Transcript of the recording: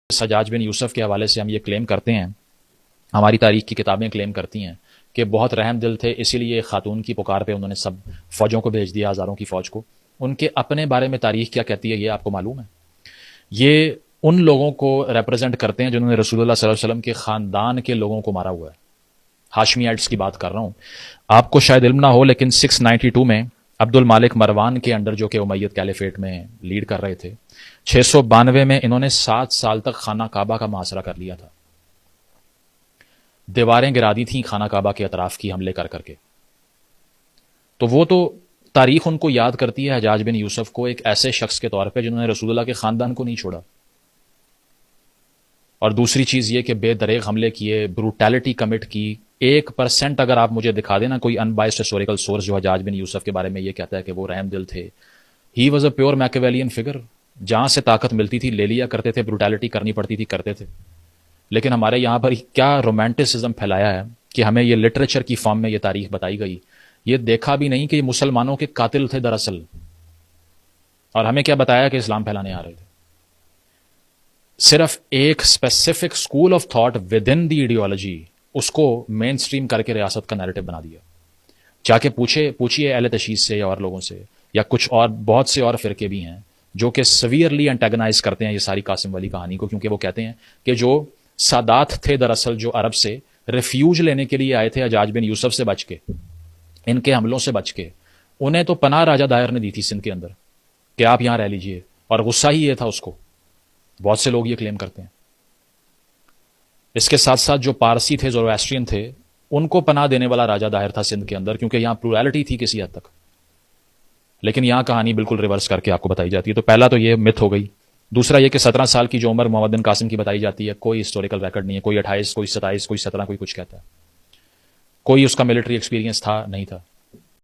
حجاج بن یوسف کے حوالے سے ہم یہ کلیم کرتے ہیں، ہماری تاریخ کی کتابیں کلیم کرتی ہیں کہ بہت رحم دل تھے، اسی لیے خاتون کی پکار پہ انہوں نے سب فوجوں کو بھیج دیا، ہزاروں کی فوج کو۔ ان کے اپنے بارے میں تاریخ کیا کہتی ہے یہ آپ کو معلوم ہے؟ یہ ان لوگوں کو ریپرزینٹ کرتے ہیں جنہوں نے رسول اللہ صلی اللہ علیہ وسلم کے خاندان کے لوگوں کو مارا ہوا ہے۔ ہاشمیائٹس کی بات کر رہا ہوں، آپ کو شاید علم نہ ہو لیکن 692 میں عبد المالک مروان کے انڈر، جو کہ امید کیلیفیٹ میں لیڈ کر رہے تھے، 692 میں انہوں نے 7 سال تک خانہ کعبہ کا محاصرہ کر لیا تھا، دیواریں گرا دی تھیں خانہ کعبہ کے اطراف کی حملے کر کر کے۔ تو وہ تو تاریخ ان کو یاد کرتی ہے حجاج بن یوسف کو ایک ایسے شخص کے طور پہ جنہوں نے رسول اللہ کے خاندان کو نہیں چھوڑا۔ اور دوسری چیز یہ کہ بے دریغ حملے کیے، بروٹیلٹی کمٹ کی۔ 1% اگر آپ مجھے دکھا دینا کوئی ان بائسڈ ہسٹوریکل سورس جو حجاج بن یوسف کے بارے میں یہ کہتا ہے کہ وہ رحم دل تھے۔ He was a pure Machiavellian figure, جہاں سے طاقت ملتی تھی لے لیا کرتے تھے، بروٹیلٹی کرنی پڑتی تھی کرتے تھے۔ لیکن ہمارے یہاں پر کیا رومانٹسزم پھیلایا ہے کہ ہمیں یہ لٹریچر کی فارم میں یہ تاریخ بتائی گئی، یہ دیکھا بھی نہیں کہ یہ مسلمانوں کے قاتل تھے دراصل، اور ہمیں کیا بتایا کہ اسلام پھیلانے آ رہے تھے۔ صرف ایک specific school of thought within the ideology, اس کو مین سٹریم کر کے ریاست کا نیریٹو بنا دیا۔ جا کے پوچھیے اہل تشیع سے یا اور لوگوں سے، یا کچھ اور بہت سے اور فرقے بھی ہیں جو کہ سویئرلی انٹیگنائز کرتے ہیں یہ ساری قاسم والی کہانی کو، کیونکہ وہ کہتے ہیں کہ جو سادات تھے دراصل جو عرب سے ریفیوج لینے کے لیے آئے تھے حجاج بن یوسف سے بچ کے، ان کے حملوں سے بچ کے، انہیں تو پناہ راجہ دائر نے دی تھی سندھ کے اندر کہ آپ یہاں رہ لیجئے، اور غصہ ہی یہ تھا اس کو۔ بہت سے لوگ یہ کلیم کرتے ہیں۔ اس کے ساتھ ساتھ جو پارسی تھے، زورواسٹرین تھے، ان کو پناہ دینے والا راجہ داہر تھا سندھ کے اندر، کیونکہ یہاں پلورالٹی تھی کسی حد تک۔ لیکن یہاں کہانی بالکل ریورس کر کے آپ کو بتائی جاتی ہے۔ تو پہلا تو یہ مت ہو گئی۔ دوسرا یہ کہ 17 سال کی جو عمر محمد بن قاسم کی بتائی جاتی ہے، کوئی ہسٹوریکل ریکارڈ نہیں ہے، کوئی 28، کوئی 27، کوئی 17، کوئی کچھ کہتا ہے، کوئی اس کا ملٹری ایکسپیرینس تھا نہیں تھا۔